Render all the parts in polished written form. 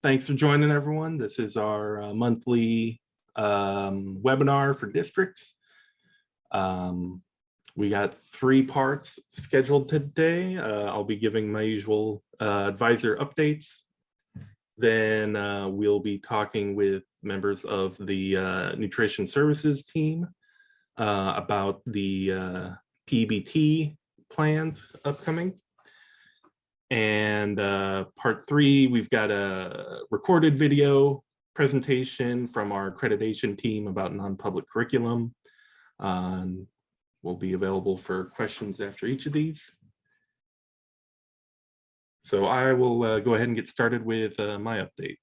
Thanks for joining, everyone. This is our monthly webinar for districts. We got 3 parts scheduled today. I'll be giving my usual advisor updates. Then we'll be talking with members of the nutrition services team about the P-EBT plans upcoming. And part 3, we've got a recorded video presentation from our accreditation team about non-public curriculum. Will be available for questions after each of these. So I will go ahead and get started with my update.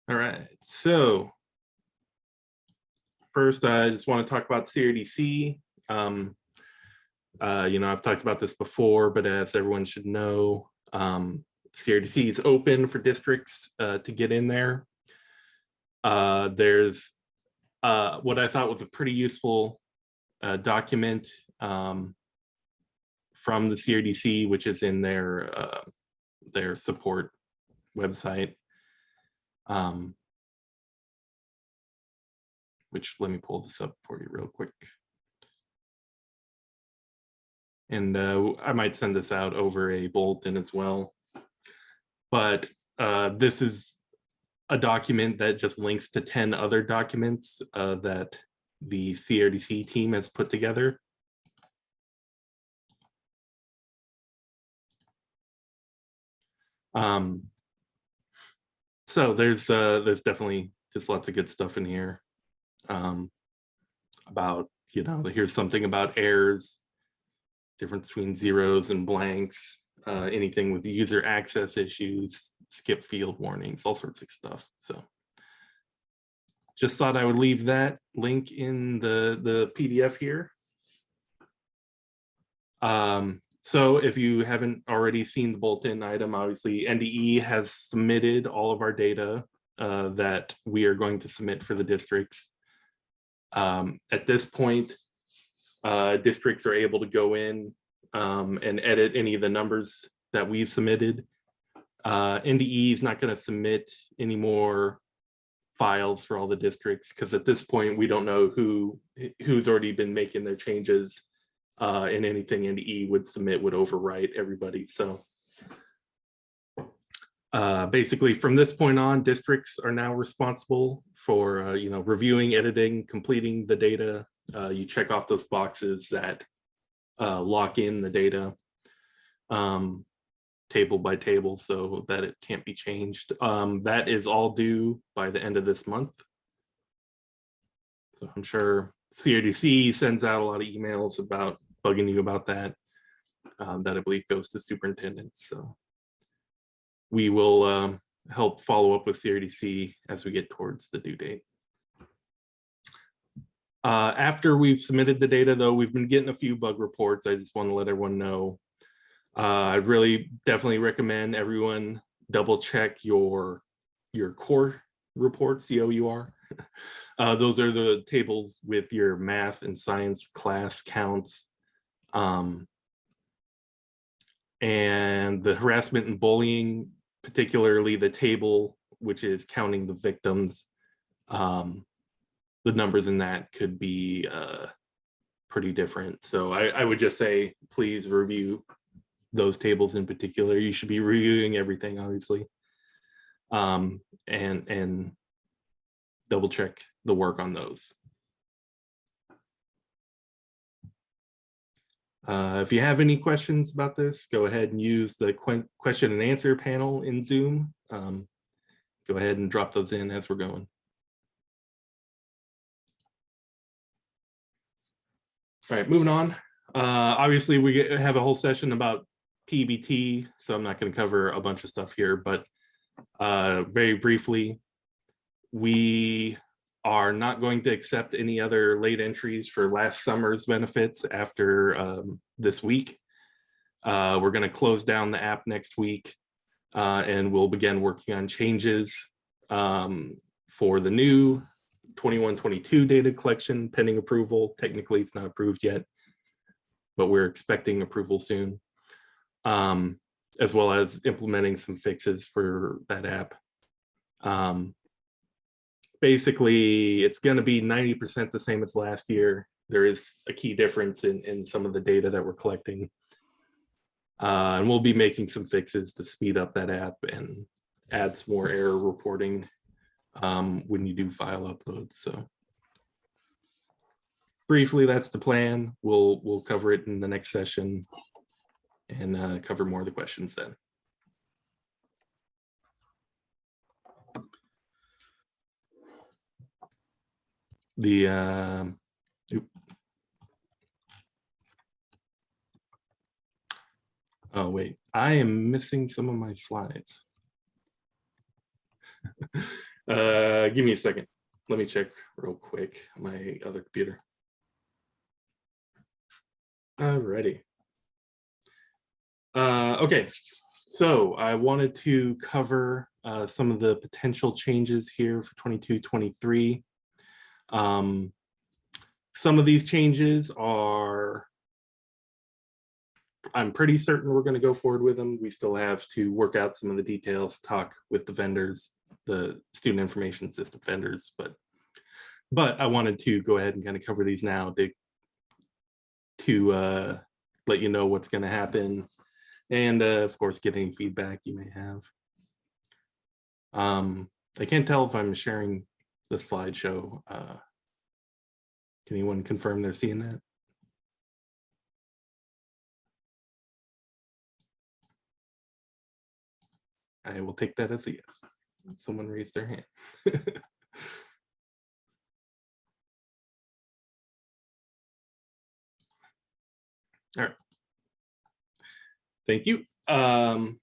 All right, so first I just want to talk about CRDC. I've talked about this before, but as everyone should know, CRDC is open for districts to get in there. There's what I thought was a pretty useful document from the CRDC, which is in their support website. Which, let me pull this up for you real quick. And I might send this out over a bulletin as well. But this is a document that just links to 10 other documents that the CRDC team has put together. So there's definitely just lots of good stuff in here about, here's something about errors, difference between zeros and blanks, anything with user access issues, skip field warnings, all sorts of stuff. So just thought I would leave that link in the PDF here. So if you haven't already seen the bulletin item, obviously NDE has submitted all of our data that we are going to submit for the districts. At this point, districts are able to go in and edit any of the numbers that we've submitted. NDE is not going to submit any more files for all the districts because at this point we don't know who's already been making their changes, and anything NDE would submit would overwrite everybody. So basically from this point on, districts are now responsible for reviewing, editing, completing the data. You check off those boxes that lock in the data table by table so that it can't be changed. That is all due by the end of this month. So I'm sure CRDC sends out a lot of emails about bugging you about that, that I believe goes to superintendents. So we will help follow up with CRDC as we get towards the due date. After we've submitted the data, though, we've been getting a few bug reports. I just want to let everyone know. I'd really definitely recommend everyone double check your core reports, COUR. Those are the tables with your math and science class counts. And the harassment and bullying, particularly the table, which is counting the victims. The numbers in that could be pretty different. So I would just say, please review those tables in particular. You should be reviewing everything, obviously, and double check the work on those. If you have any questions about this, go ahead and use the question and answer panel in Zoom. Go ahead and drop those in as we're going. All right, moving on. Obviously, we have a whole session about P-EBT, so I'm not going to cover a bunch of stuff here, but very briefly, we are not going to accept any other late entries for last summer's benefits after this week. We're going to close down the app next week, and we'll begin working on changes for the new 21-22 data collection pending approval. Technically, it's not approved yet, but we're expecting approval soon. as well as implementing some fixes for that app. Basically, it's going to be 90% the same as last year. There is a key difference in some of the data that we're collecting. And we'll be making some fixes to speed up that app and add some more error reporting when you do file uploads. So briefly, that's the plan. We'll cover it in the next session and cover more of the questions then. Oh wait, I am missing some of my slides. Give me a second. Let me check real quick on my other computer. Alrighty. Okay, so I wanted to cover some of the potential changes here for 22-23. Some of these changes are, I'm pretty certain we're going to go forward with them. We still have to work out some of the details, talk with the vendors, the student information system vendors, but I wanted to go ahead and kind of cover these now to let you know what's going to happen, and of course get any feedback you may have. I can't tell if I'm sharing the slideshow. Can anyone confirm they're seeing that? I will take that as a yes. Someone raised their hand. All right. Thank you. All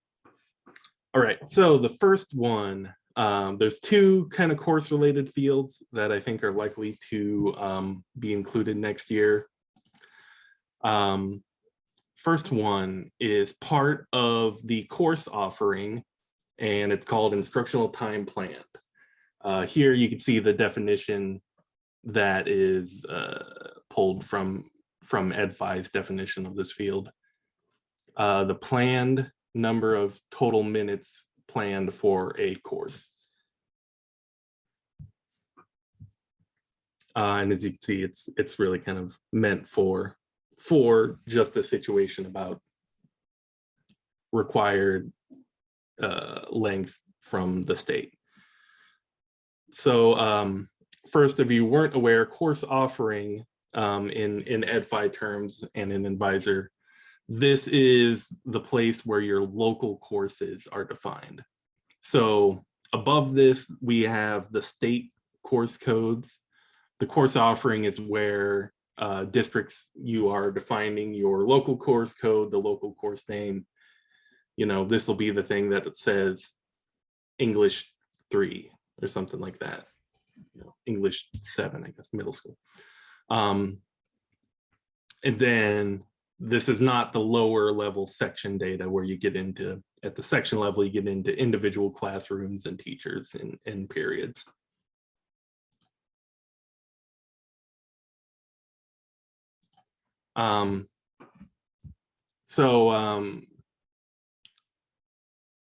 right, so the first one, there's two kind of course related fields that I think are likely to be included next year. First one is part of the course offering, and it's called instructional time planned. Here you can see the definition that is pulled from EdFi's definition of this field. The planned number of total minutes planned for a course. And as you can see, it's really kind of meant for just a situation about required length from the state. So first, if you weren't aware, course offering in EdFi terms and in Advisor, this is the place where your local courses are defined. So above this, we have the state course codes. The course offering is where districts, you are defining your local course code, the local course name. You know, this will be the thing that it says English 3 or something like that. You know, English 7, I guess, middle school. And then this is not the lower level section data where you get into, at the section level, you get into individual classrooms and teachers and periods.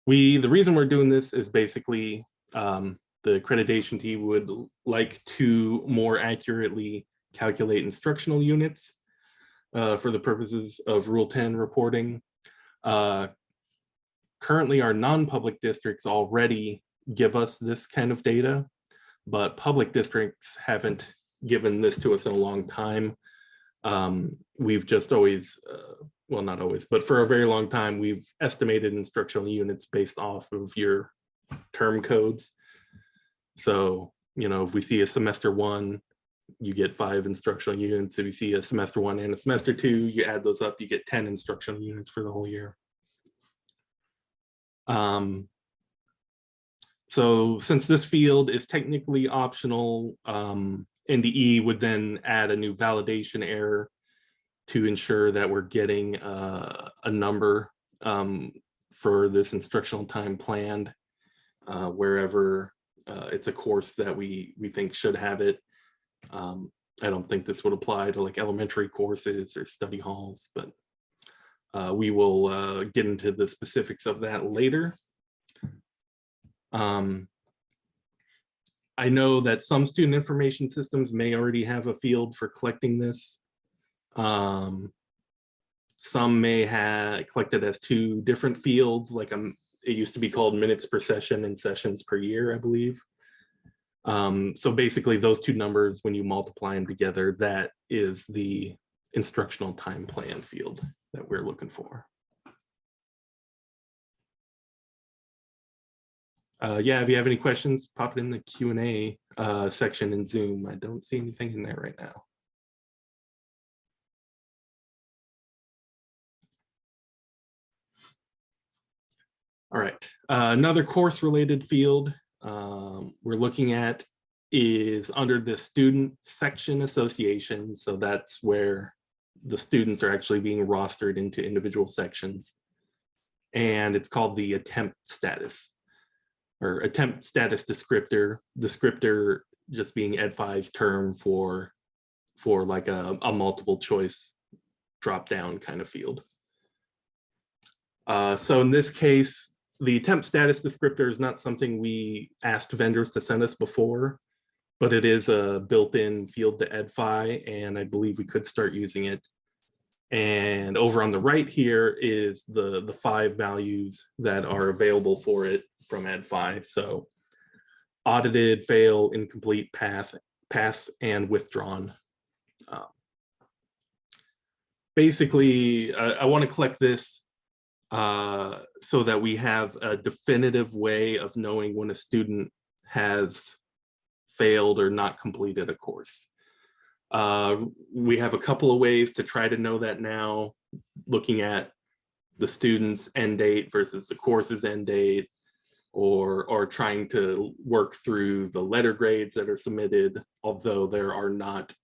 The reason we're doing this is basically the accreditation team would like to more accurately calculate instructional units for the purposes of Rule 10 reporting. Currently, our non-public districts already give us this kind of data, but public districts haven't given this to us in a long time. We've just always, well, not always, but for a very long time, we've estimated instructional units based off of your term codes. So, you know, if we see a semester 1, you get 5 instructional units. If you see a semester 1 and a semester 2, you add those up, you get 10 instructional units for the whole year. So since this field is technically optional, NDE would then add a new validation error to ensure that we're getting a number for this instructional time planned wherever it's a course that we think should have it. I don't think this would apply to like elementary courses or study halls, but We will get into the specifics of that later. I know that some student information systems may already have a field for collecting this. Some may have collected as 2 different fields, like it used to be called minutes per session and sessions per year, I believe. So basically those 2 numbers, when you multiply them together, that is the instructional time plan field that we're looking for. Yeah, if you have any questions, pop it in the Q&A section in Zoom. I don't see anything in there right now. All right, another course-related field we're looking at is under the student section association. So that's where the students are actually being rostered into individual sections. And it's called the attempt status, or attempt status descriptor. Descriptor just being Ed5's term for like a multiple choice drop down kind of field. So in this case, the attempt status descriptor is not something we asked vendors to send us before, but it is a built-in field to Ed5, and I believe we could start using it. And over on the right here is the 5 values that are available for it from Ed5. So audited, fail, incomplete, pass, and withdrawn. Basically, I want to collect this so that we have a definitive way of knowing when a student has failed or not completed a course. We have a couple of ways to try to know that now, looking at the student's end date versus the course's end date, or trying to work through the letter grades that are submitted, although there are not,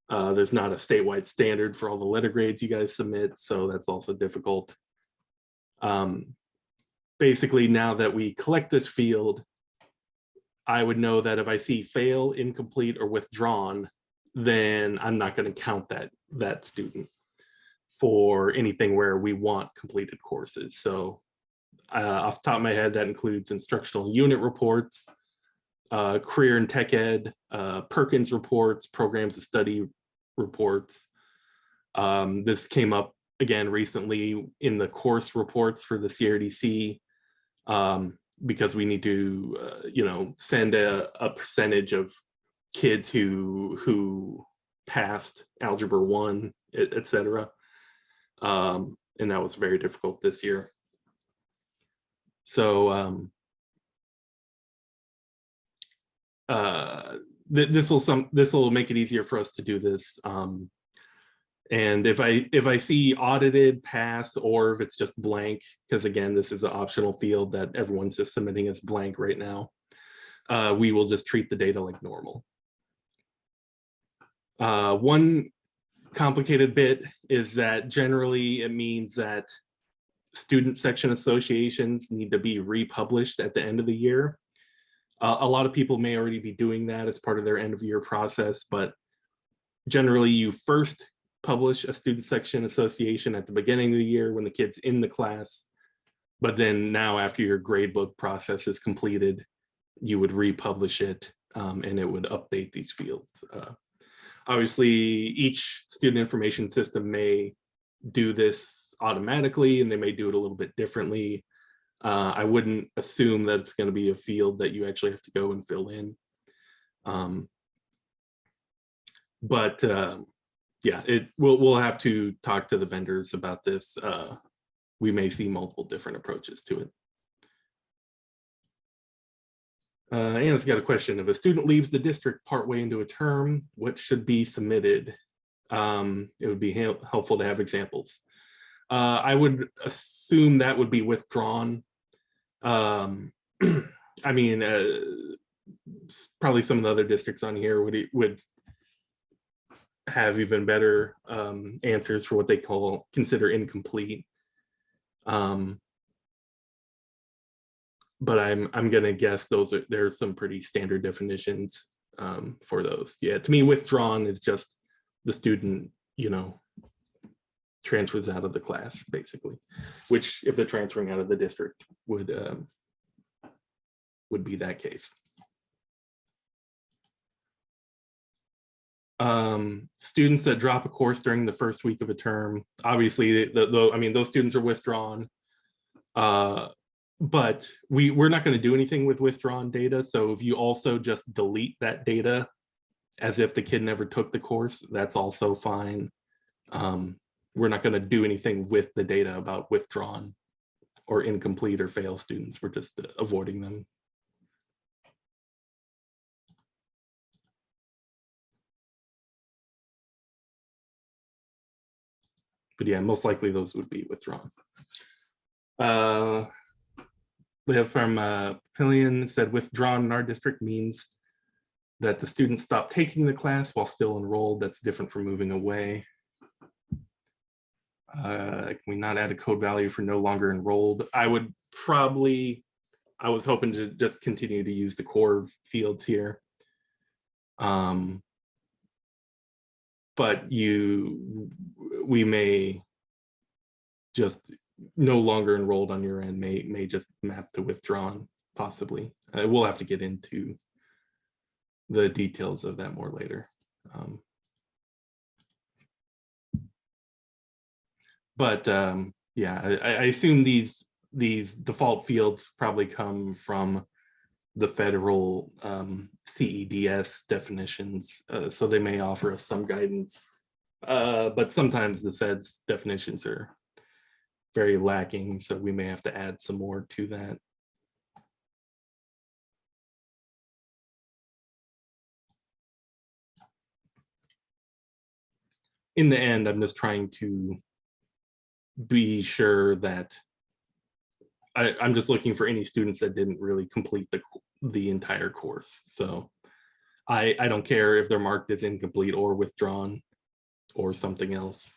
there's not a statewide standard for all the letter grades you guys submit, so that's also difficult. Basically, now that we collect this field, I would know that if I see fail, incomplete, or withdrawn, then I'm not going to count that student for anything where we want completed courses. So off the top of my head, that includes instructional unit reports, career and tech ed, Perkins reports, programs of study reports. This came up again recently in the course reports for the CRDC, because we need to send a percentage of kids who passed Algebra 1, et cetera. And that was very difficult this year. So this will make it easier for us to do this. And if I see audited, pass, or if it's just blank, because again, this is an optional field that everyone's just submitting as blank right now, we will just treat the data like normal. One complicated bit is that generally it means that student section associations need to be republished at the end of the year. A lot of people may already be doing that as part of their end of year process, but generally you first publish a student section association at the beginning of the year when the kid's in the class, but then now after your gradebook process is completed, you would republish it, and it would update these fields. Obviously, each student information system may do this automatically, and they may do it a little bit differently. I wouldn't assume that it's going to be a field that you actually have to go and fill in. Yeah, we'll have to talk to the vendors about this. We may see multiple different approaches to it. Anna's got a question. If a student leaves the district partway into a term, what should be submitted? It would be helpful to have examples. I would assume that would be withdrawn. I mean, probably some of the other districts on here would have even better answers for what they consider incomplete. But I'm gonna guess there's some pretty standard definitions for those. Yeah, to me, withdrawn is just the student, transfers out of the class, basically, which if they're transferring out of the district would be that case. Students that drop a course during the first week of a term, obviously, I mean, those students are withdrawn, but we're not going to do anything with withdrawn data. So if you also just delete that data as if the kid never took the course, that's also fine. We're not going to do anything with the data about withdrawn or incomplete or fail students. We're just avoiding them. But yeah, most likely those would be withdrawn. We have from Pillion said withdrawn in our district means that the students stop taking the class while still enrolled. That's different from moving away. Can we not add a code value for no longer enrolled? I was hoping to just continue to use the core fields here. But we may just no longer enrolled on your end may just map to withdrawn, possibly. We'll have to get into the details of that more later. Yeah, I assume these default fields probably come from the federal CEDS definitions, so they may offer us some guidance, but sometimes the SEDS definitions are very lacking, so we may have to add some more to that. In the end, I'm just trying to be sure that I'm just looking for any students that didn't really complete the entire course. So I don't care if they're marked as incomplete or withdrawn or something else.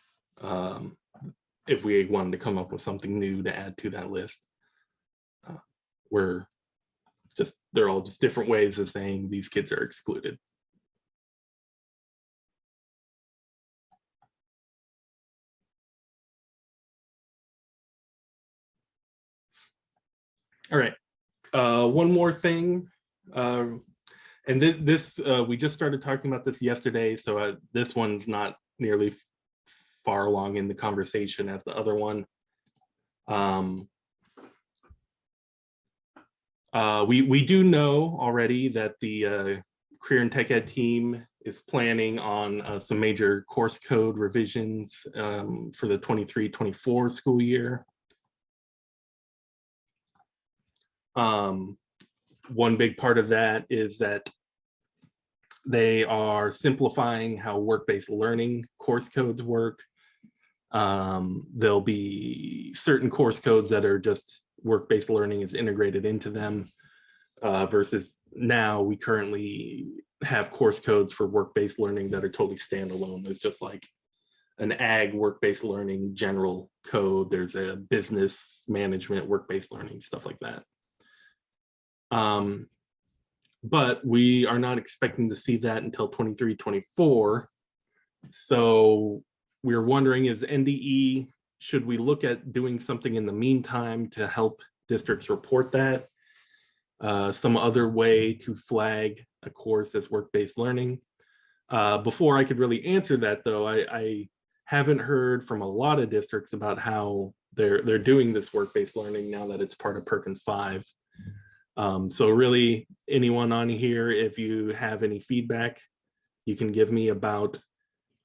If we wanted to come up with something new to add to that list, they're all just different ways of saying these kids are excluded. All right, one more thing. And this we just started talking about this yesterday, so this one's not nearly far along in the conversation as the other one. We do know already that the Career and Tech Ed team is planning on some major course code revisions for the 23-24 school year. One big part of that is that they are simplifying how work-based learning course codes work. There'll be certain course codes that are just work-based learning is integrated into them, versus now we currently have course codes for work-based learning that are totally standalone. There's just like an ag work-based learning general code. There's a business management work-based learning, stuff like that. But we are not expecting to see that until 23-24. So we're wondering, is NDE, should we look at doing something in the meantime to help districts report that? Some other way to flag a course as work-based learning? Before I could really answer that though, I haven't heard from a lot of districts about how they're doing this work-based learning now that it's part of Perkins 5. So really, anyone on here, if you have any feedback you can give me about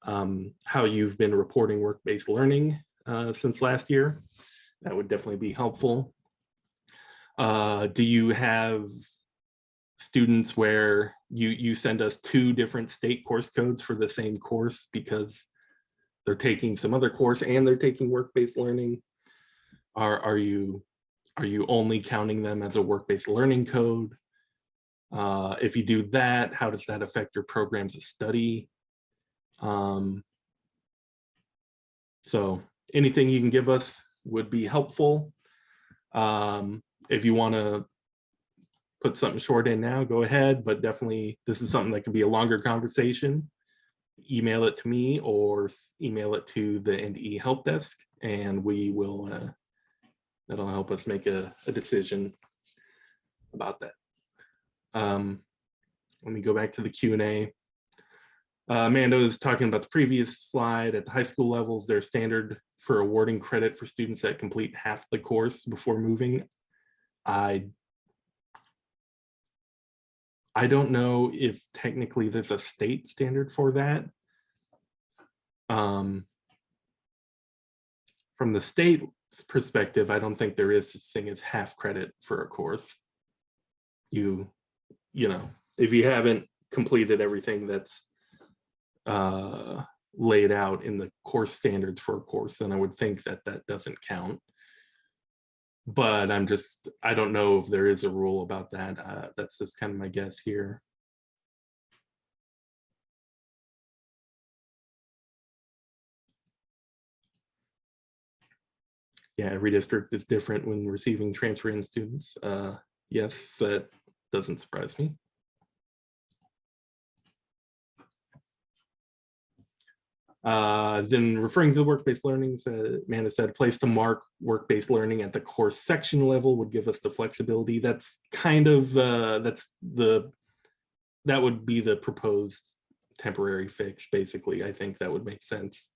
how you've been reporting work-based learning since last year, that would definitely be helpful. Do you have students where you send us 2 different state course codes for the same course because they're taking some other course and they're taking work-based learning? Are you only counting them as a work-based learning code? If you do that, how does that affect your programs of study? So anything you can give us would be helpful. If you want to put something short in now, go ahead, but definitely this is something that could be a longer conversation. email it to me or email it to the NDE help desk, and we will, that'll help us make a decision about that. Let me go back to the Q&A. Amanda was talking about the previous slide. At the high school levels, there's standard for awarding credit for students that complete half the course before moving. I don't know if technically there's a state standard for that. From the state's perspective, I don't think there is such thing as half credit for a course. You know, if you haven't completed everything that's laid out in the course standards for a course, then I would think that that doesn't count. But I don't know if there is a rule about that. That's just kind of my guess here. Yeah, every district is different when receiving transfer-in students. Yes, that doesn't surprise me. Then referring to the work-based learning, Amanda said, a place to mark work-based learning at the course section level would give us the flexibility. That's kind of, that would be the proposed temporary fix, basically. I think that would make sense.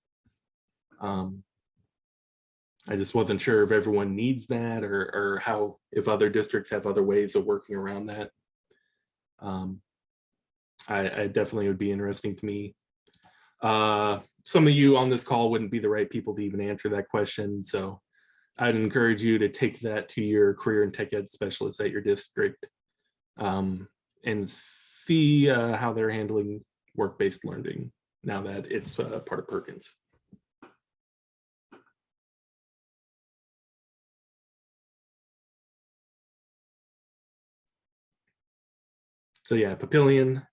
I just wasn't sure if everyone needs that or how, if other districts have other ways of working around that. I definitely would be interesting to me. Some of you on this call wouldn't be the right people to even answer that question. So I'd encourage you to take that to your career and tech ed specialist at your district and see how they're handling work-based learning now that it's part of Perkins. So yeah, Papillion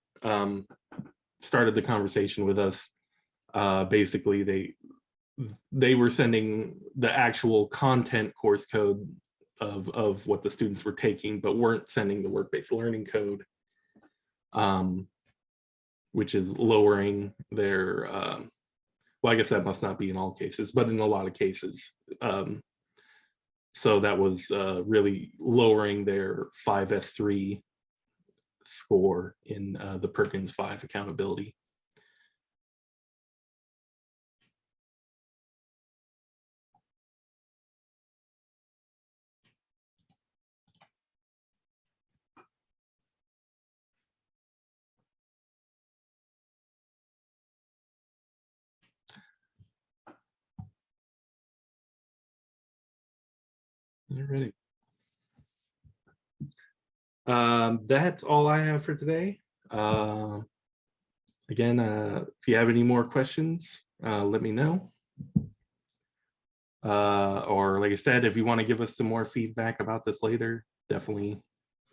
started the conversation with us. Basically, they were sending the actual content course code of what the students were taking, but weren't sending the work-based learning code, which is lowering their, well, I guess that must not be in all cases, but in a lot of cases. So that was really lowering their 5S3 score in the Perkins 5 accountability. Alrighty. That's all I have for today. Again, if you have any more questions, let me know. Or like I said, if you want to give us some more feedback about this later, definitely,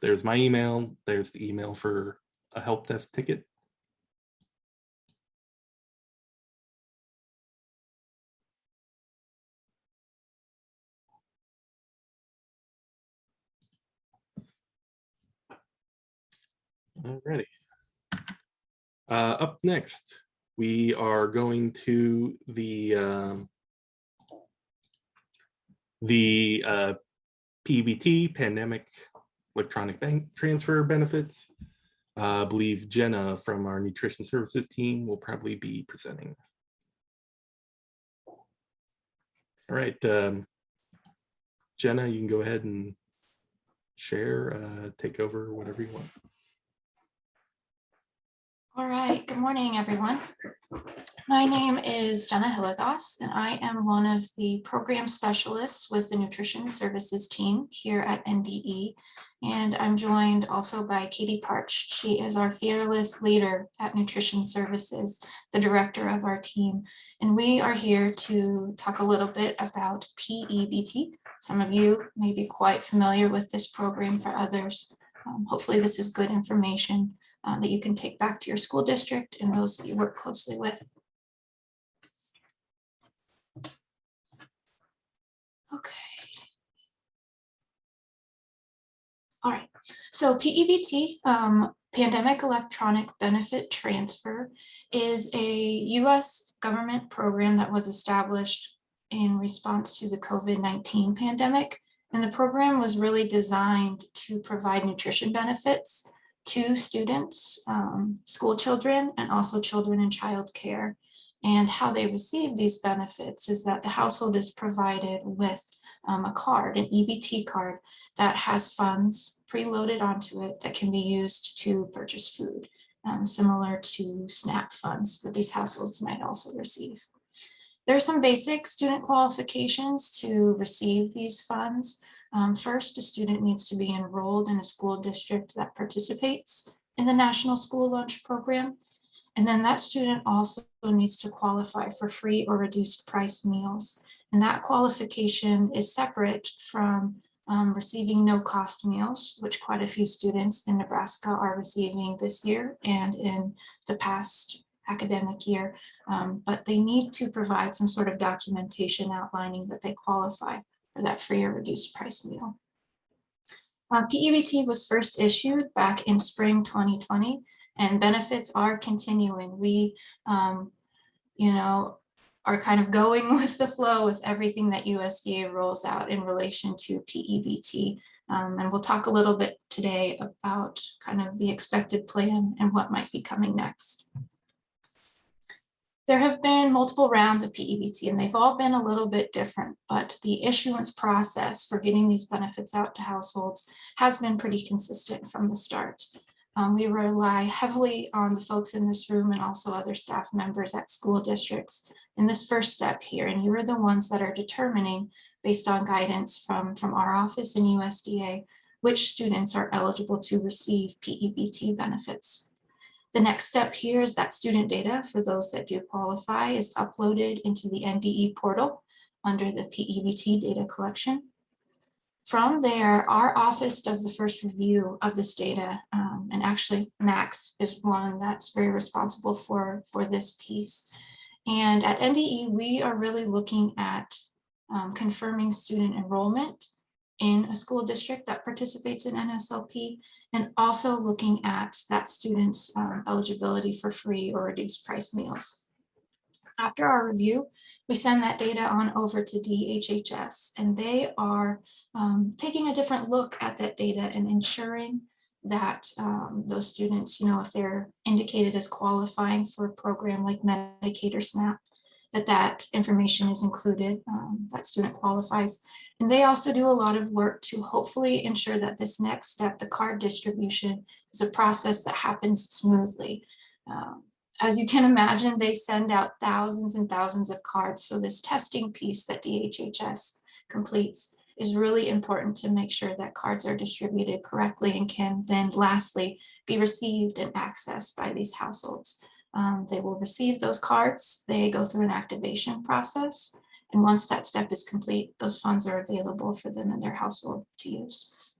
there's my email, there's the email for a help desk ticket. Alrighty. Up next, we are going to the P-EBT, Pandemic Electronic Bank Transfer Benefits. I believe Jenna from our Nutrition Services team will probably be presenting. All right, Jenna, you can go ahead and share, take over, whatever you want. All right, good morning, everyone. My name is Jenna Hilligoss, and I am one of the program specialists with the Nutrition Services team here at NDE. And I'm joined also by Katie Parch. She is our fearless leader at Nutrition Services, the director of our team. And we are here to talk a little bit about P-EBT. Some of you may be quite familiar with this program. For others, hopefully this is good information that you can take back to your school district and those that you work closely with. Okay. All right, so P-EBT Pandemic Electronic Benefit Transfer is a US government program that was established in response to the COVID-19 pandemic. And the program was really designed to provide nutrition benefits to students, school children, and also children in childcare. And how they receive these benefits is that the household is provided with a card, an EBT card, that has funds preloaded onto it that can be used to purchase food, similar to SNAP funds that these households might also receive. There are some basic student qualifications to receive these funds. First, a student needs to be enrolled in a school district that participates in the National School Lunch Program. And then that student also needs to qualify for free or reduced price meals. And that qualification is separate from receiving no-cost meals, which quite a few students in Nebraska are receiving this year and in the past academic year. But they need to provide some sort of documentation outlining that they qualify for that free or reduced price meal. P-EBT was first issued back in spring 2020, and benefits are continuing. We, are kind of going with the flow with everything that USDA rolls out in relation to P-EBT. And we'll talk a little bit today about kind of the expected plan and what might be coming next. There have been multiple rounds of P-EBT, and they've all been a little bit different, but the issuance process for getting these benefits out to households has been pretty consistent from the start. We rely heavily on the folks in this room and also other staff members at school districts in this first step here, and you are the ones that are determining, based on guidance from our office and USDA, which students are eligible to receive P-EBT benefits. The next step here is that student data for those that do qualify is uploaded into the NDE portal under the P-EBT data collection. From there, our office does the first review of this data, and actually Max is one that's very responsible for this piece. And at NDE, we are really looking at confirming student enrollment in a school district that participates in NSLP, and also looking at that student's eligibility for free or reduced price meals. After our review, we send that data on over to DHHS, and they are taking a different look at that data and ensuring that those students, if they're indicated as qualifying for a program like Medicaid or SNAP, that information is included, that student qualifies. And they also do a lot of work to hopefully ensure that this next step, the card distribution, is a process that happens smoothly. As you can imagine, they send out thousands and thousands of cards. So this testing piece that DHHS completes is really important to make sure that cards are distributed correctly and can then lastly be received and accessed by these households. They will receive those cards, they go through an activation process, and once that step is complete, those funds are available for them and their household to use.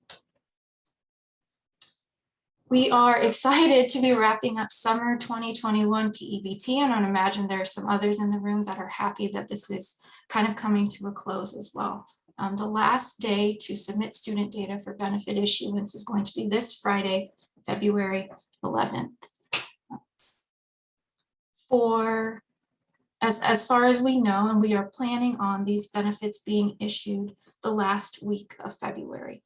We are excited to be wrapping up summer 2021 P-EBT, and I imagine there are some others in the room that are happy that this is kind of coming to a close as well. The last day to submit student data for benefit issuance is going to be this Friday, February 11th. As far as we know, and we are planning on these benefits being issued the last week of February.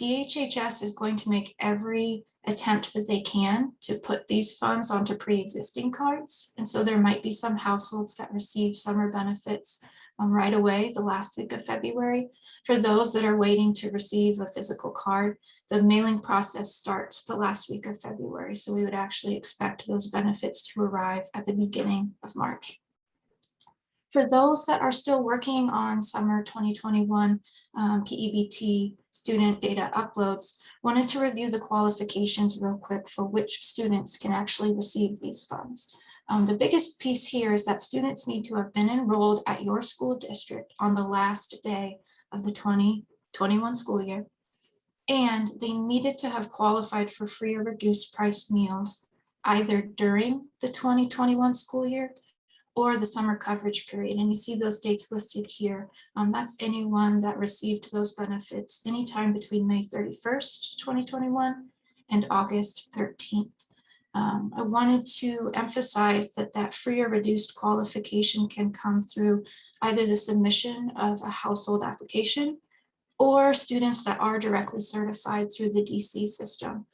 DHHS is going to make every attempt that they can to put these funds onto pre-existing cards. And so there might be some households that receive summer benefits right away, the last week of February. For those that are waiting to receive a physical card, the mailing process starts the last week of February. So we would actually expect those benefits to arrive at the beginning of March. For those that are still working on summer 2021 P-EBT student data uploads, wanted to review the qualifications real quick for which students can actually receive these funds. The biggest piece here is that students need to have been enrolled at your school district on the last day of the 2021 school year, and they needed to have qualified for free or reduced price meals either during the 2021 school year or the summer coverage period. And you see those dates listed here. That's anyone that received those benefits anytime between May 31st, 2021 and August 13th. I wanted to emphasize that that free or reduced qualification can come through either the submission of a household application or students that are directly certified through the DC system.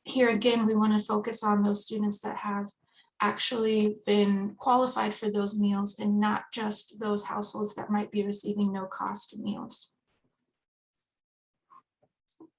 Here again, we want to focus on those students that have actually been qualified for those meals and not just those households that might be receiving no cost meals.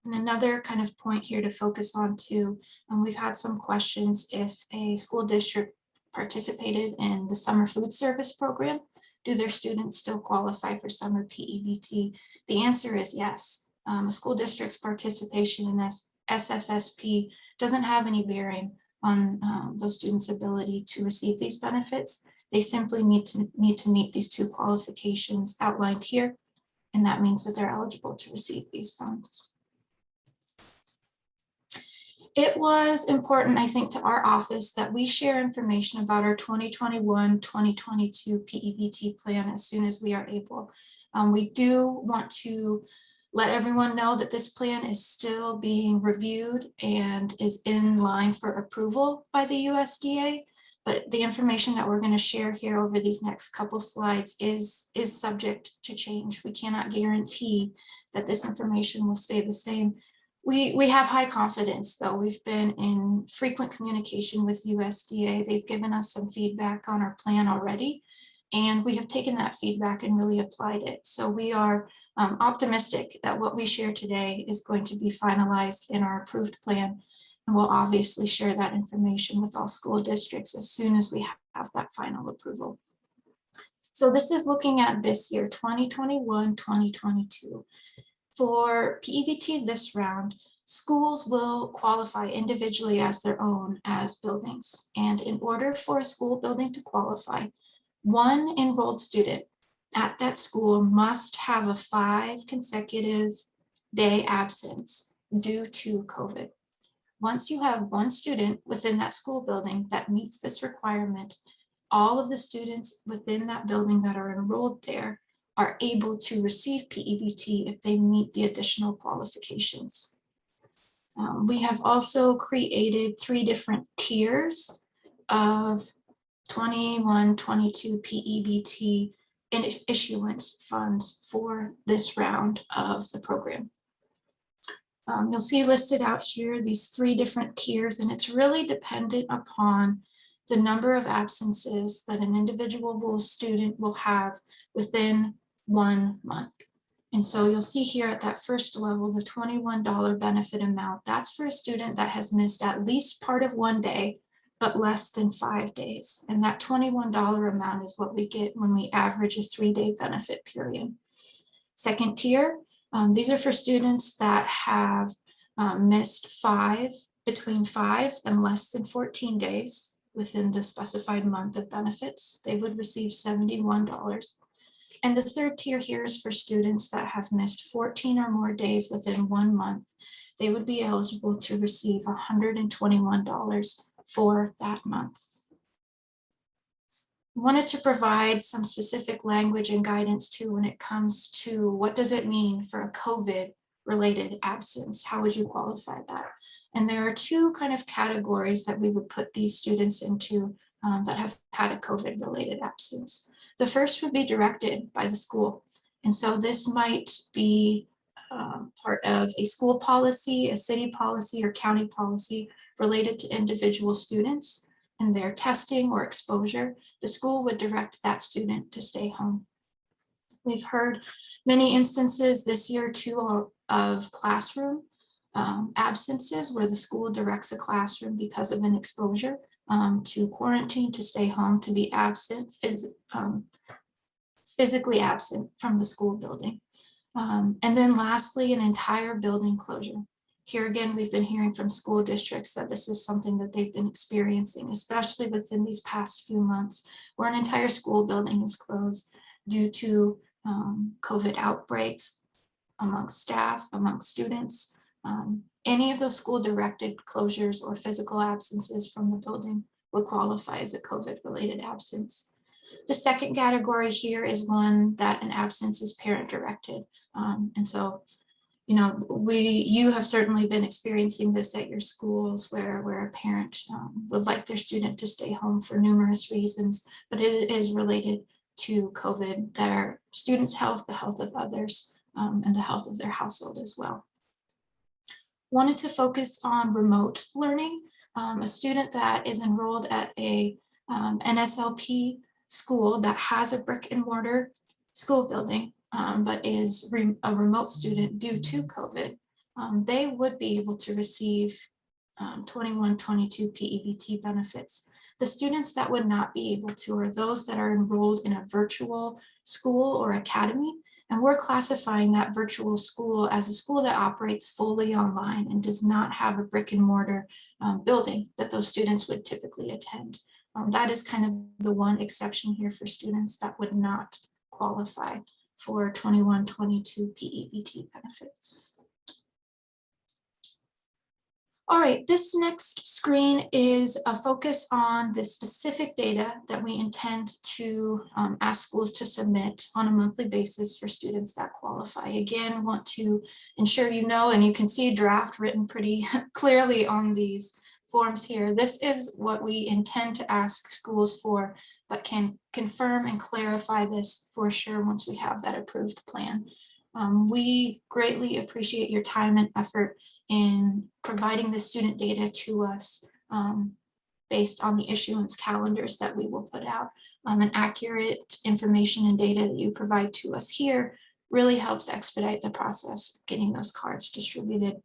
And another kind of point here to focus on too, we've had some questions if a school district participated in the summer food service program, do their students still qualify for summer P-EBT? The answer is yes. A school district's participation in SFSP doesn't have any bearing on those students' ability to receive these benefits. They simply need to meet these two qualifications outlined here, and that means that they're eligible to receive these funds. It was important, I think, to our office that we share information about our 2021-2022 P-EBT plan as soon as we are able. We do want to let everyone know that this plan is still being reviewed and is in line for approval by the USDA, but the information that we're going to share here over these next couple slides is subject to change. We cannot guarantee that this information will stay the same. We have high confidence, though. We've been in frequent communication with USDA. They've given us some feedback on our plan already, and we have taken that feedback and really applied it. So we are optimistic that what we share today is going to be finalized in our approved plan, and we'll obviously share that information with all school districts as soon as we have that final approval. So this is looking at this year, 2021-2022. For P-EBT this round, schools will qualify individually as their own as buildings. And in order for a school building to qualify, one enrolled student at that school must have a 5 consecutive day absence due to COVID. Once you have one student within that school building that meets this requirement, all of the students within that building that are enrolled there are able to receive P-EBT if they meet the additional qualifications. We have also created 3 different tiers of 21-22 P-EBT issuance funds for this round of the program. You'll see listed out here these 3 different tiers, and it's really dependent upon the number of absences that an individual student will have within 1 month. And so you'll see here at that first level, the $21 benefit amount, that's for a student that has missed at least part of 1 day, but less than 5 days. And that $21 amount is what we get when we average a 3-day benefit period. Second tier, these are for students that have missed between 5 and less than 14 days within the specified month of benefits. They would receive $71. And the third tier here is for students that have missed 14 or more days within 1 month. They would be eligible to receive $121 for that month. I wanted to provide some specific language and guidance too when it comes to what does it mean for a COVID-related absence? How would you qualify that? And there are 2 kind of categories that we would put these students into that have had a COVID-related absence. The first would be directed by the school. And so this might be part of a school policy, a city policy, or county policy related to individual students and their testing or exposure. The school would direct that student to stay home. We've heard many instances this year too of classroom absences where the school directs a classroom because of an exposure to quarantine, to stay home, to be absent, physically absent from the school building. And then lastly, an entire building closure. Here again, we've been hearing from school districts that this is something that they've been experiencing, especially within these past few months, where an entire school building is closed due to COVID outbreaks amongst staff, amongst students. Any of those school directed closures or physical absences from the building would qualify as a COVID-related absence. The second category here is one that an absence is parent directed. And so You know, you have certainly been experiencing this at your schools where a parent would like their student to stay home for numerous reasons, but it is related to COVID, their students' health, the health of others, and the health of their household as well. Wanted to focus on remote learning. A student that is enrolled at a NSLP school that has a brick and mortar school building, but is a remote student due to COVID, they would be able to receive 21-22 P-EBT benefits. The students that would not be able to are those that are enrolled in a virtual school or academy, and we're classifying that virtual school as a school that operates fully online and does not have a brick and mortar building that those students would typically attend. That is kind of the one exception here for students that would not qualify for 21-22 P-EBT benefits. All right, this next screen is a focus on the specific data that we intend to ask schools to submit on a monthly basis for students that qualify. Again, want to ensure you know, and you can see a draft written pretty clearly on these forms here. This is what we intend to ask schools for, but can confirm and clarify this for sure once we have that approved plan. We greatly appreciate your time and effort in providing the student data to us based on the issuance calendars that we will put out. And accurate information and data that you provide to us here really helps expedite the process of getting those cards distributed.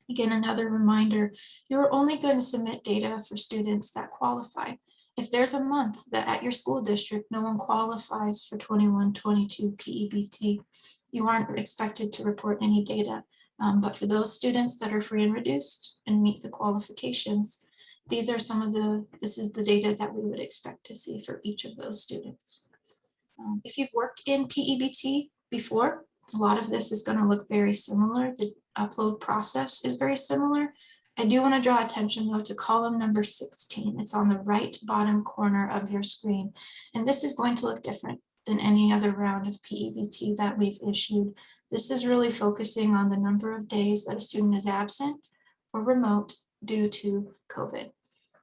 Again, another reminder, you're only going to submit data for students that qualify. If there's a month that at your school district no one qualifies for 21-22 P-EBT, you aren't expected to report any data. But for those students that are free and reduced and meet the qualifications, these are this is the data that we would expect to see for each of those students. If you've worked in P-EBT before, a lot of this is going to look very similar. The upload process is very similar. I do want to draw attention though to column number 16. It's on the right bottom corner of your screen. And this is going to look different than any other round of P-EBT that we've issued. This is really focusing on the number of days that a student is absent or remote due to COVID.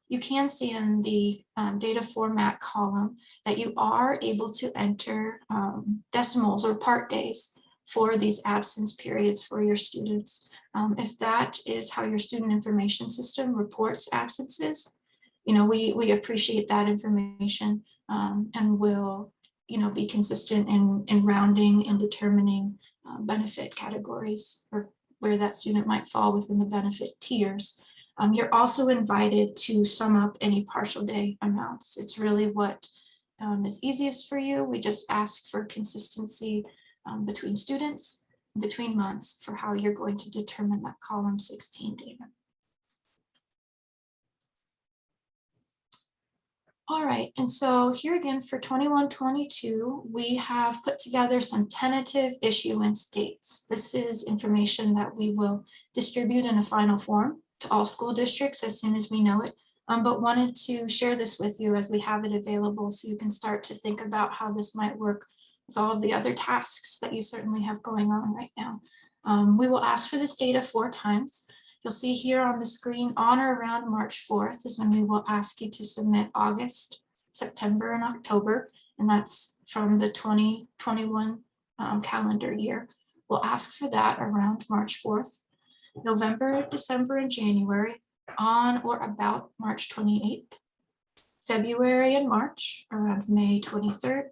You can see in the data format column that you are able to enter decimals or part days for these absence periods for your students. If that is how your student information system reports absences, you know, we appreciate that information and will, you know, be consistent in rounding and determining benefit categories or where that student might fall within the benefit tiers. You're also invited to sum up any partial day amounts. It's really what is easiest for you. We just ask for consistency between students, between months for how you're going to determine that column 16 data. All right, and so here again for 21-22, we have put together some tentative issuance dates. This is information that we will distribute in a final form to all school districts as soon as we know it, but wanted to share this with you as we have it available so you can start to think about how this might work with all of the other tasks that you certainly have going on right now. We will ask for this data 4 times. You'll see here on the screen on or around March 4th is when we will ask you to submit August, September, and October, and that's from the 2021 calendar year. We'll ask for that around March 4th, November, December, and January on or about March 28th, February and March around May 23rd,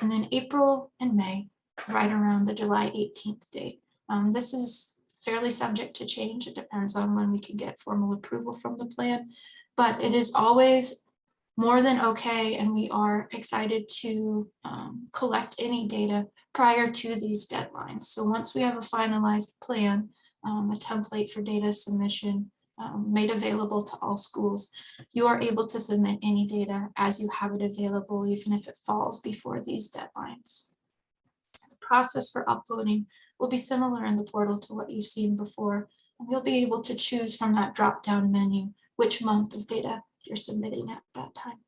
and then April and May right around the July 18th date. This is fairly subject to change. It depends on when we can get formal approval from the plan, but it is always more than okay, and we are excited to collect any data prior to these deadlines. So once we have a finalized plan, a template for data submission made available to all schools, you are able to submit any data as you have it available, even if it falls before these deadlines. The process for uploading will be similar in the portal to what you've seen before, and you'll be able to choose from that drop-down menu which month of data you're submitting at that time.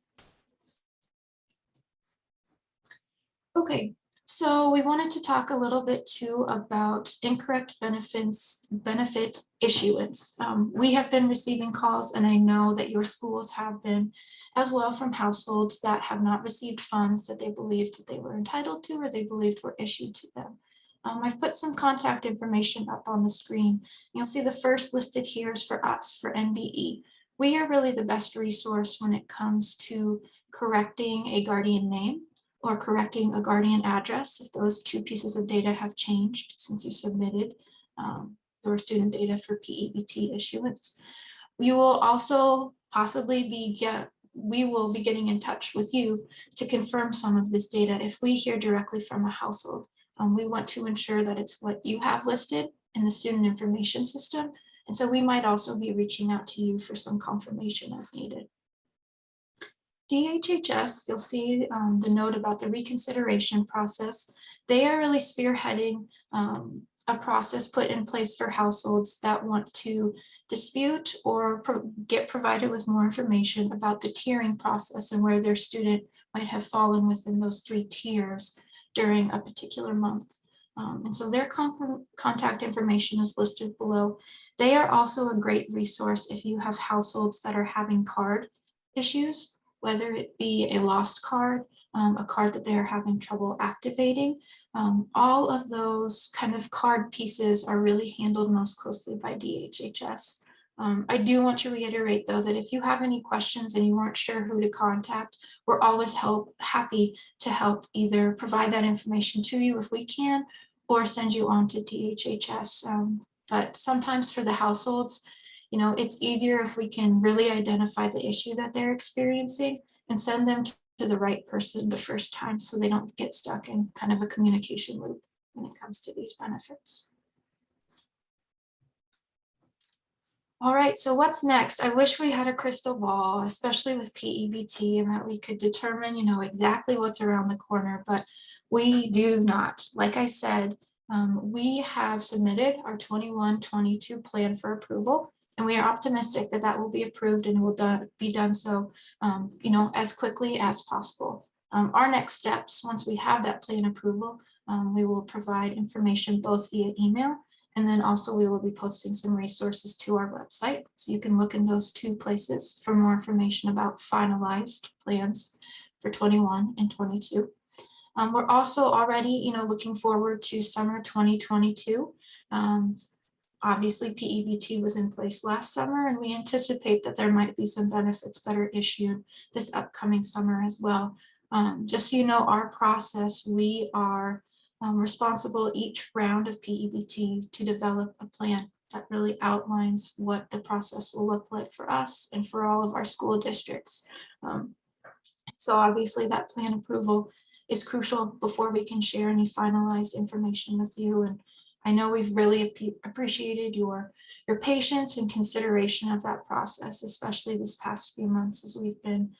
Okay, So we wanted to talk a little bit too about incorrect benefit issuance. We have been receiving calls, and I know that your schools have been as well, from households that have not received funds that they believed that they were entitled to or they believed were issued to them. I've put some contact information up on the screen. You'll see the first listed here is for us, for NDE. We are really the best resource when it comes to correcting a guardian name or correcting a guardian address if those two pieces of data have changed since you submitted your student data for P-EBT issuance. You will also possibly we will be getting in touch with you to confirm some of this data if we hear directly from a household. We want to ensure that it's what you have listed in the student information system. And so we might also be reaching out to you for some confirmation as needed. DHHS, you'll see the note about the reconsideration process. They are really spearheading a process put in place for households that want to dispute or get provided with more information about the tiering process and where their student might have fallen within those 3 tiers during a particular month. And so their contact information is listed below. They are also a great resource if you have households that are having card issues, whether it be a lost card, a card that they are having trouble activating. All of those kind of card pieces are really handled most closely by DHHS. I do want to reiterate, though, that if you have any questions and you weren't sure who to contact, we're always happy to help either provide that information to you if we can, or send you on to DHHS. But sometimes for the households, it's easier if we can really identify the issue that they're experiencing and send them to the right person the first time so they don't get stuck in kind of a communication loop when it comes to these benefits. All right, so what's next? I wish we had a crystal ball, especially with P-EBT, and that we could determine, exactly what's around the corner, but we do not. Like I said, we have submitted our 21-22 plan for approval, and we are optimistic that that will be approved and will be done so, as quickly as possible. Our next steps, once we have that plan approval, we will provide information both via email, and then also we will be posting some resources to our website. So you can look in those 2 places for more information about finalized plans for 21 and 22. We're also already, looking forward to summer 2022. Obviously, P-EBT was in place last summer, and we anticipate that there might be some benefits that are issued this upcoming summer as well. Just so you know, our process, we are responsible each round of P-EBT to develop a plan that really outlines what the process will look like for us and for all of our school districts. So obviously that plan approval is crucial before we can share any finalized information with you. And I know we've really appreciated your patience and consideration of that process, especially this past few months as we've been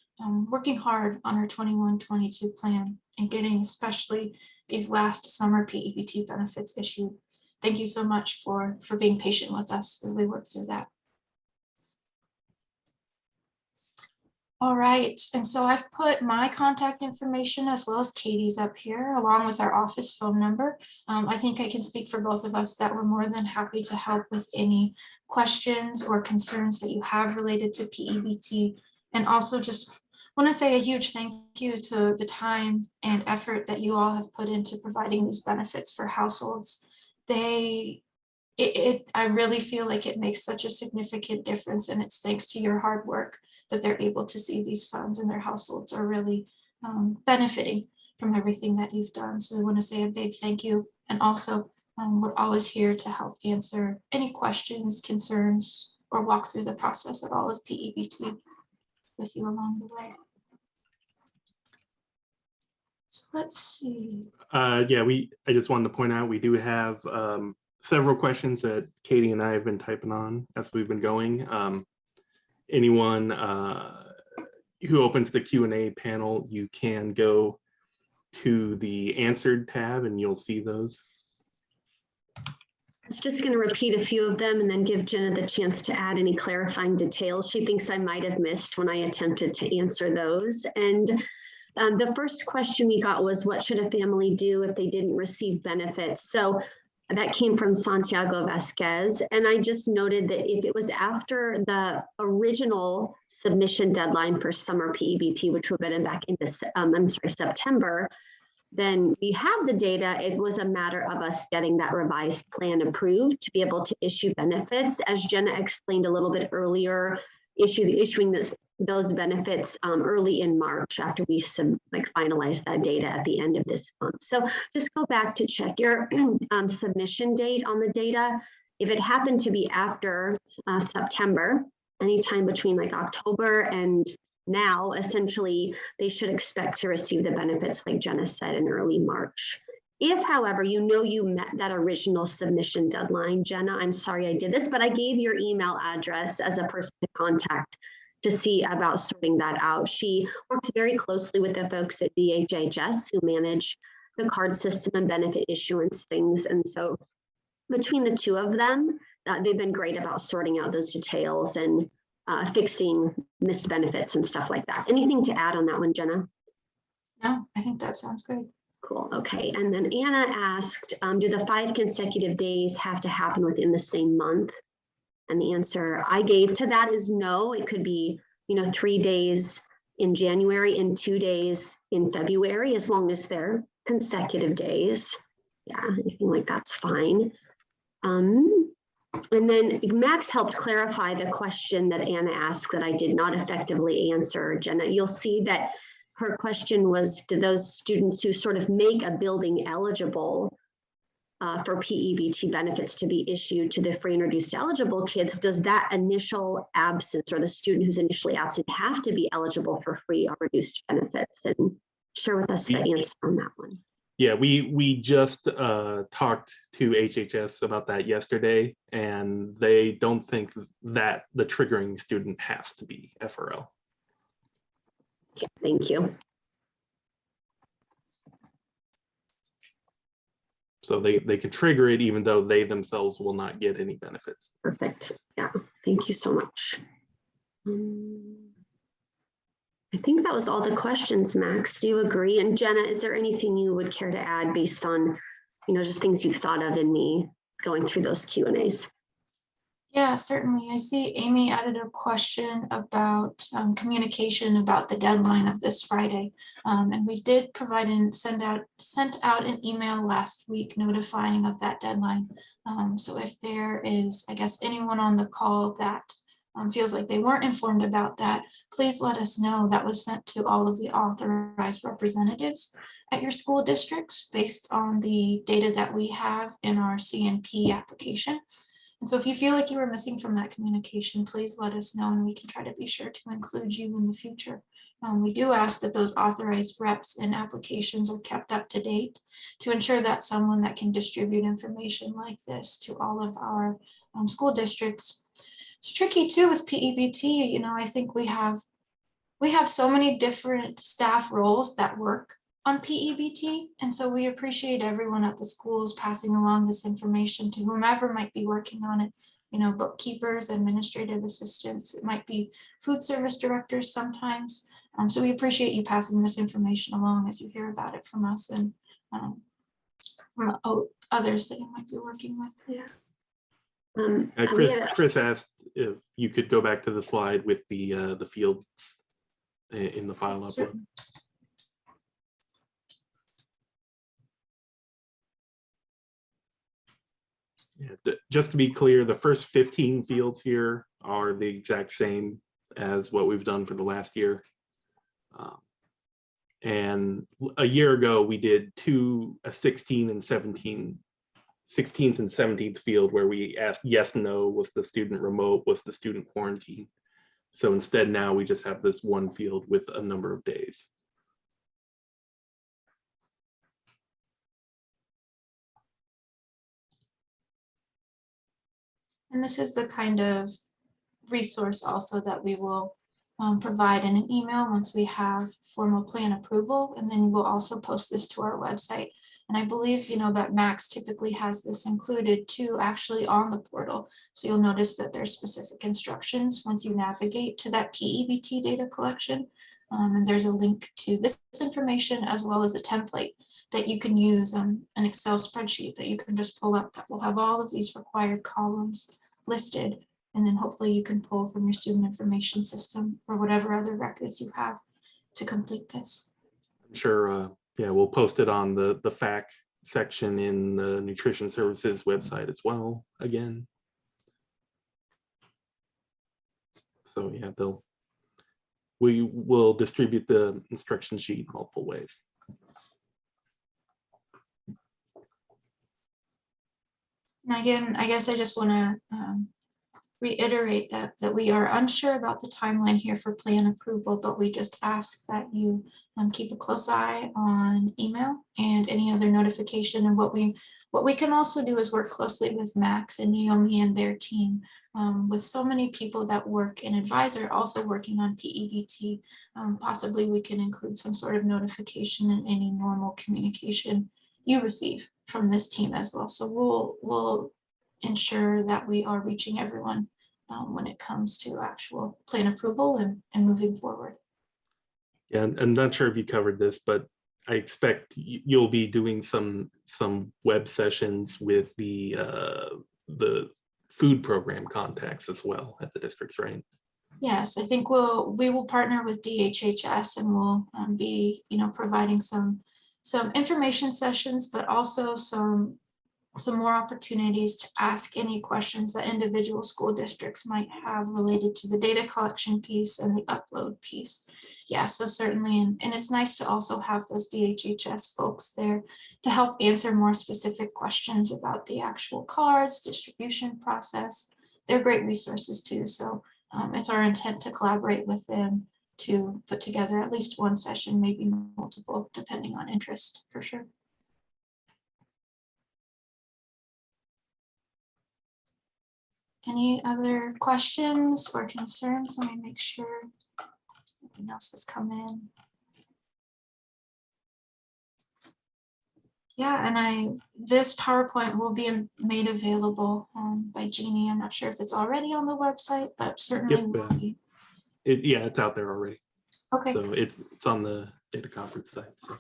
working hard on our 21-22 plan and getting especially these last summer P-EBT benefits issued. Thank you so much for being patient with us as we work through that. All right, and so I've put my contact information as well as Katie's up here, along with our office phone number. I think I can speak for both of us that we're more than happy to help with any questions or concerns that you have related to P-EBT. And also just want to say a huge thank you to the time and effort that you all have put into providing these benefits for households. I really feel like it makes such a significant difference, and it's thanks to your hard work that they're able to see these funds and their households are really benefiting from everything that you've done. So I want to say a big thank you. And also, we're always here to help answer any questions, concerns, or walk through the process at all of P-EBT with you along the way. So let's see. Yeah, I just wanted to point out, we do have several questions that Katie and I have been typing on as we've been going. Anyone who opens the Q&A panel, you can go to the answered tab and you'll see those. I was just going to repeat a few of them and then give Jenna the chance to add any clarifying details she thinks I might have missed when I attempted to answer those. And The first question we got was, what should a family do if they didn't receive benefits? So that came from Santiago Vasquez. And I just noted that if it was after the original submission deadline for summer P-EBT, which would have been back into, September, then we have the data. It was a matter of us getting that revised plan approved to be able to issue benefits. As Jenna explained a little bit earlier, issuing those benefits early in March after we finalize that data at the end of this month. So just go back to check your submission date on the data. If it happened to be after September, anytime between like October and now, essentially, they should expect to receive the benefits, like Jenna said, in early March. If, however, you met that original submission deadline, Jenna, I'm sorry I did this, but I gave your email address as a person to contact to see about sorting that out. She works very closely with the folks at DHHS who manage the card system and benefit issuance things. And so between the two of them, they've been great about sorting out those details and fixing missed benefits and stuff like that. Anything to add on that one, Jenna? No, I think that sounds great. Cool. Okay. And then Anna asked, do the 5 consecutive days have to happen within the same month? And the answer I gave to that is no. It could be, 3 days in January and 2 days in February, as long as they're consecutive days. Yeah, anything like that's fine. And then Max helped clarify the question that Anna asked that I did not effectively answer. Jenna, you'll see that her question was, do those students who sort of make a building eligible for P-EBT benefits to be issued to the free and reduced eligible kids, does that initial absence or the student who's initially absent have to be eligible for free or reduced benefits? And share with us the answer on that one. Yeah, we just talked to HHS about that yesterday, and they don't think that the triggering student has to be FRL. Okay, thank you. So they can trigger it even though they themselves will not get any benefits. Perfect. Yeah, thank you so much. I think that was all the questions, Max. Do you agree? And Jenna, is there anything you would care to add based on, just things you've thought of in me going through those Q&As? Yeah, certainly. I see Amy added a question about communication about the deadline of this Friday. And we did provide and sent out an email last week notifying of that deadline. So if there is, I guess, anyone on the call that feels like they weren't informed about that, please let us know. That was sent to all of the authorized representatives at your school districts based on the data that we have in our CNP application. And so if you feel like you were missing from that communication, please let us know and we can try to be sure to include you in the future. We do ask that those authorized reps and applications are kept up to date to ensure that someone that can distribute information like this to all of our school districts. It's tricky too with P-EBT. I think we have so many different staff roles that work on P-EBT. And so we appreciate everyone at the schools passing along this information to whomever might be working on it, bookkeepers, administrative assistants, it might be food service directors sometimes. So we appreciate you passing this information along as you hear about it from us and from others that you might be working with. Yeah. Chris asked if you could go back to the slide with the fields in the file upload. Sure. Yeah, just to be clear, the first 15 fields here are the exact same as what we've done for the last year. And a year ago, we did a 16th and 17th field where we asked yes, no, was the student remote, was the student quarantined? So instead now we just have this one field with a number of days. And this is the kind of resource also that we will provide in an email once we have formal plan approval. And then we'll also post this to our website. And I believe, that Max typically has this included too, actually on the portal. So you'll notice that there's specific instructions once you navigate to that P-EBT data collection. And there's a link to this information as well as a template that you can use on an Excel spreadsheet that you can just pull up that will have all of these required columns listed. And then hopefully you can pull from your student information system or whatever other records you have to complete this. I'm sure, yeah, we'll post it on the FAQ section in the Nutrition Services website as well, again. So yeah, we will distribute the instruction sheet multiple ways. And again, I guess I just want to reiterate that we are unsure about the timeline here for plan approval, but we just ask that you keep a close eye on email and any other notification. And what we can also do is work closely with Max and Naomi and their team. With so many people that work in Advisor also working on P-EBT, possibly we can include some sort of notification in any normal communication you receive from this team as well. So we'll ensure that we are reaching everyone when it comes to actual plan approval and moving forward. Yeah, and I'm not sure if you covered this, but I expect you'll be doing some web sessions with the food program contacts as well at the districts, right? Yes, I think we will partner with DHHS and we'll be providing some information sessions, but also some more opportunities to ask any questions that individual school districts might have related to the data collection piece and the upload piece. Yeah, so certainly, and it's nice to also have those DHHS folks there to help answer more specific questions about the actual cards, distribution process. They're great resources too, so it's our intent to collaborate with them to put together at least one session, maybe multiple, depending on interest, for sure. Any other questions or concerns? Let me make sure nothing else has come in. Yeah, and this PowerPoint will be made available by Jeannie. I'm not sure if it's already on the website, but certainly will be. Yeah, it's out there already. Okay. So it's on the data conference site. So.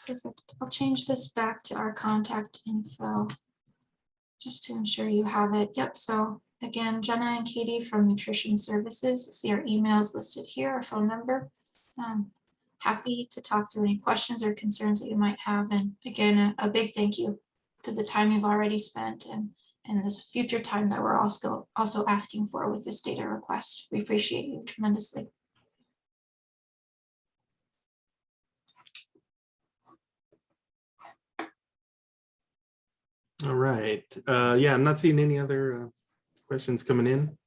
Perfect. I'll change this back to our contact info just to ensure you have it. Yep. So again, Jenna and Katie from Nutrition Services. You'll see our emails listed here, our phone number. Happy to talk through any questions or concerns that you might have. And again, a big thank you to the time you've already spent and this future time that we're also asking for with this data request. We appreciate you tremendously. All right. Yeah, I'm not seeing any other questions coming in.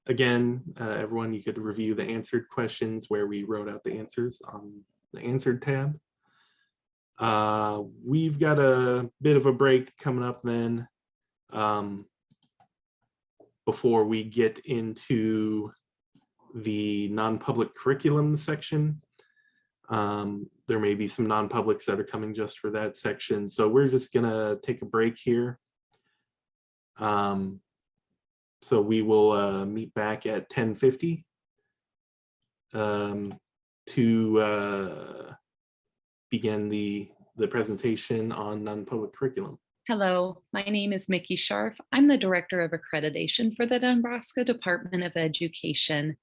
Again, everyone, you could review the answered questions where we wrote out the answers on the answered tab. We've got a bit of a break coming up then before we get into the non-public curriculum section. There may be some non-publics that are coming just for that section. So we're just gonna take a break here. So we will meet back at 10:50 to begin the presentation on non-public curriculum. Hello, my name is Mickey Scharf. I'm the Director of Accreditation for the Nebraska Department of Education.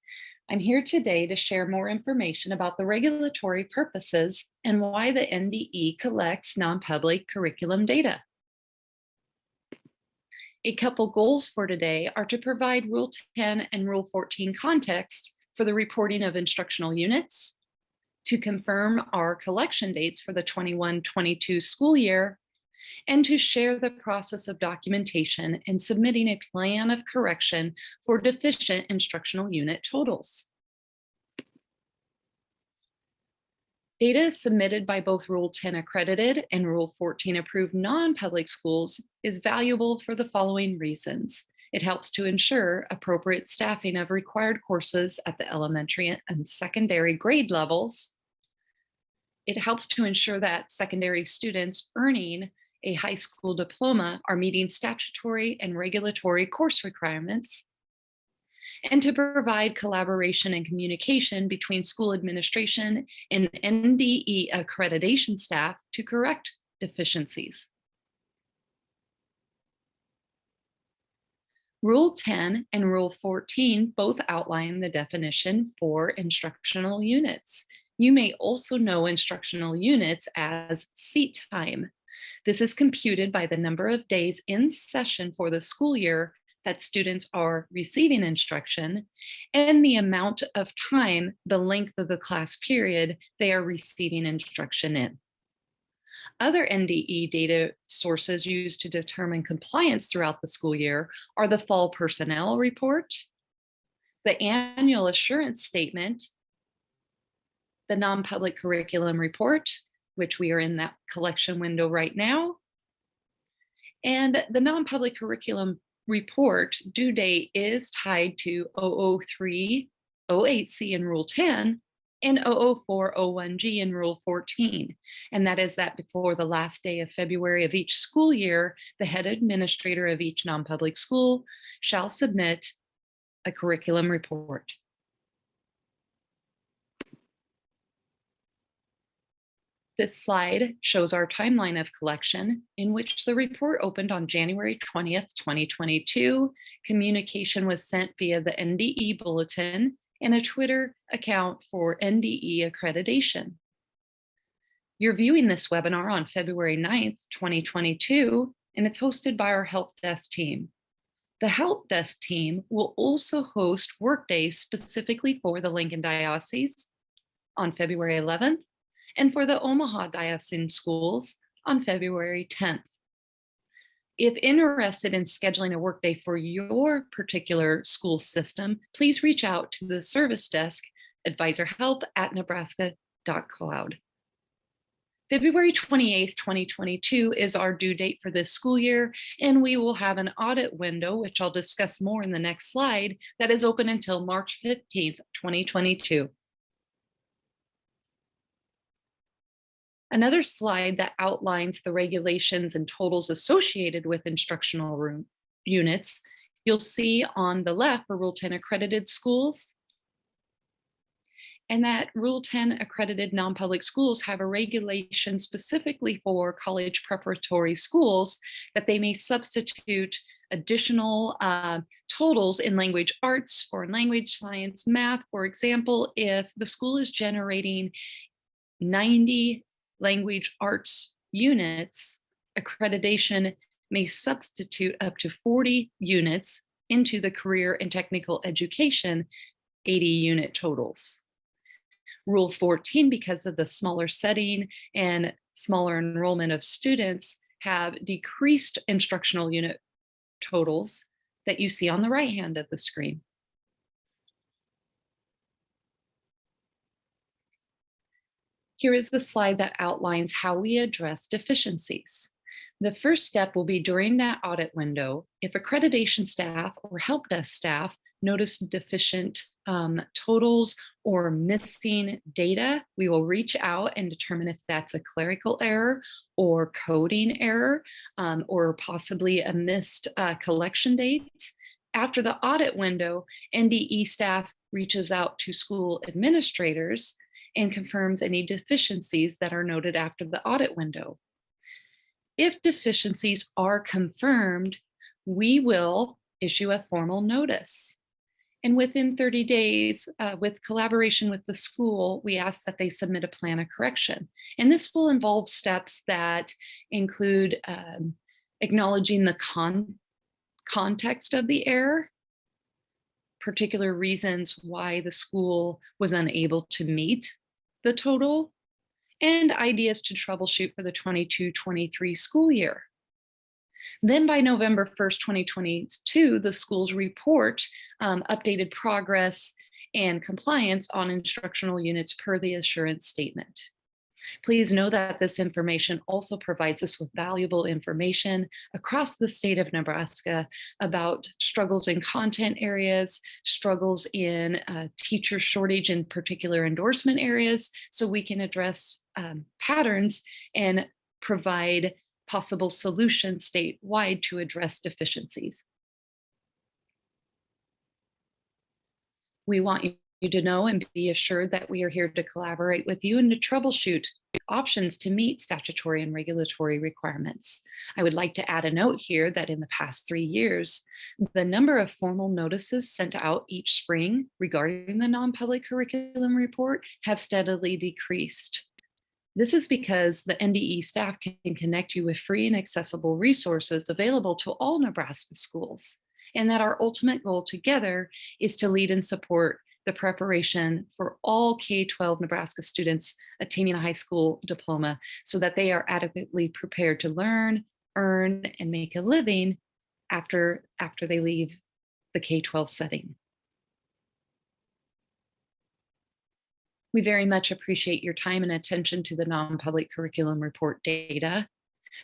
I'm here today to share more information about the regulatory purposes and why the NDE collects non-public curriculum data. A couple goals for today are to provide Rule 10 and Rule 14 context for the reporting of instructional units, to confirm our collection dates for the 21-22 school year, and to share the process of documentation and submitting a plan of correction for deficient instructional unit totals. Data submitted by both Rule 10 accredited and Rule 14 approved non-public schools is valuable for the following reasons. It helps to ensure appropriate staffing of required courses at the elementary and secondary grade levels. It helps to ensure that secondary students earning a high school diploma are meeting statutory and regulatory course requirements. and to provide collaboration and communication between school administration and NDE accreditation staff to correct deficiencies. Rule 10 and Rule 14 both outline the definition for instructional units. You may also know instructional units as seat time. This is computed by the number of days in session for the school year that students are receiving instruction and the amount of time, the length of the class period they are receiving instruction in. Other NDE data sources used to determine compliance throughout the school year are the fall personnel report, the annual assurance statement, the non-public curriculum report, which we are in that collection window right now. And the non-public curriculum report due date is tied to 00308C in Rule 10 and 00401G in Rule 14. And that is that before the last day of February of each school year, the head administrator of each non-public school shall submit a curriculum report. This slide shows our timeline of collection, in which the report opened on January 20th, 2022. Communication was sent via the NDE bulletin and a Twitter account for NDE accreditation. You're viewing this webinar on February 9th, 2022, and it's hosted by our help desk team. The help desk team will also host workdays specifically for the Lincoln Diocese on February 11th and for the Omaha Diocesan schools on February 10th. If interested in scheduling a workday for your particular school system, please reach out to the service desk advisorhelp@nebraska.cloud. February 28th, 2022 is our due date for this school year, and we will have an audit window, which I'll discuss more in the next slide, that is open until March 15th, 2022. Another slide that outlines the regulations and totals associated with instructional units, you'll see on the left for Rule 10 accredited schools, and that Rule 10 accredited non-public schools have a regulation specifically for college preparatory schools that they may substitute additional totals in language arts, foreign language, science, math. For example, if the school is generating 90 language arts units, accreditation may substitute up to 40 units into the career and technical education 80 unit totals. Rule 14, because of the smaller setting and smaller enrollment of students, have decreased instructional unit totals that you see on the right hand of the screen. Here is the slide that outlines how we address deficiencies. The first step will be during that audit window. If accreditation staff or help desk staff notice deficient totals or missing data, we will reach out and determine if that's a clerical error or coding error or possibly a missed collection date. After the audit window, NDE staff reaches out to school administrators and confirms any deficiencies that are noted after the audit window. If deficiencies are confirmed, we will issue a formal notice. And within 30 days, with collaboration with the school, we ask that they submit a plan of correction. And this will involve steps that include acknowledging the context of the error, particular reasons why the school was unable to meet the total, and ideas to troubleshoot for the 22-23 school year. Then by November 1st, 2022, the schools report updated progress and compliance on instructional units per the assurance statement. Please know that this information also provides us with valuable information across the state of Nebraska about struggles in content areas, struggles in teacher shortage in particular endorsement areas, so we can address patterns and provide possible solutions statewide to address deficiencies. We want you to know and be assured that we are here to collaborate with you and to troubleshoot options to meet statutory and regulatory requirements. I would like to add a note here that in the past 3 years, the number of formal notices sent out each spring regarding the non-public curriculum report have steadily decreased. This is because the NDE staff can connect you with free and accessible resources available to all Nebraska schools, and that our ultimate goal together is to lead and support the preparation for all K-12 Nebraska students attaining a high school diploma so that they are adequately prepared to learn, earn, and make a living after they leave the K-12 setting. We very much appreciate your time and attention to the non-public curriculum report data.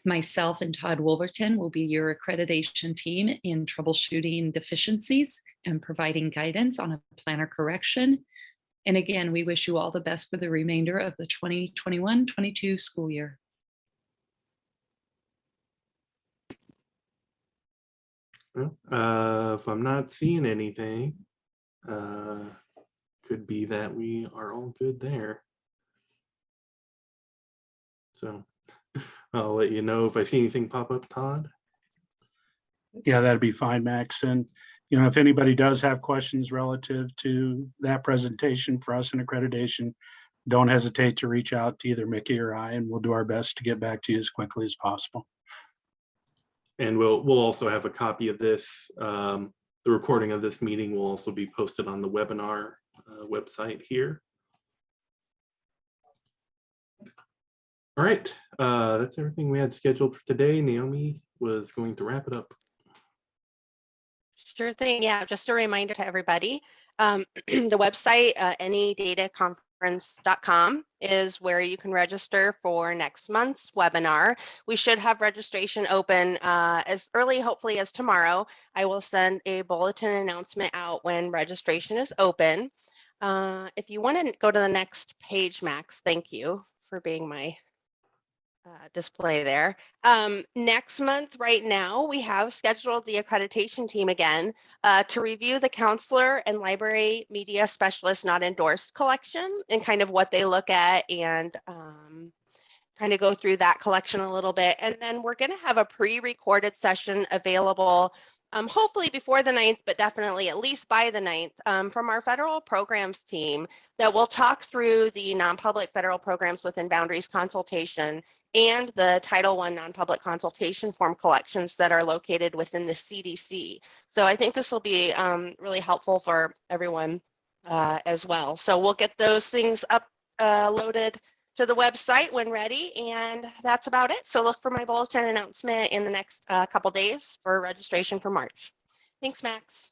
Myself and Todd Wolverton will be your accreditation team in troubleshooting deficiencies and providing guidance on a planner correction. And again, we wish you all the best for the remainder of the 2021-22 school year. Well, if I'm not seeing anything, could be that we are all good there. So I'll let you know if I see anything pop up, Todd. Yeah, that'd be fine, Max. And, you know, if anybody does have questions relative to that presentation for us in accreditation, don't hesitate to reach out to either Mickey or I, and we'll do our best to get back to you as quickly as possible. And we'll also have a copy of this. The recording of this meeting will also be posted on the webinar website here. All right, that's everything we had scheduled for today. Naomi was going to wrap it up. Sure thing. Yeah, just a reminder to everybody. The website, nedataconference.com, is where you can register for next month's webinar. We should have registration open as early, hopefully, as tomorrow. I will send a bulletin announcement out when registration is open. If you want to go to the next page, Max, thank you for being my display there. Next month, right now, we have scheduled the accreditation team again to review the counselor and library media specialist not endorsed collection and kind of what they look at and kind of go through that collection a little bit. And then we're going to have a pre-recorded session available hopefully before the 9th, but definitely at least by the 9th from our federal programs team that will talk through the non-public federal programs within boundaries consultation and the Title I non-public consultation form collections that are located within the CDC. So I think this will be really helpful for everyone as well. So we'll get those things uploaded to the website when ready, and that's about it. So look for my bulletin announcement in the next couple days for registration for March. Thanks, Max.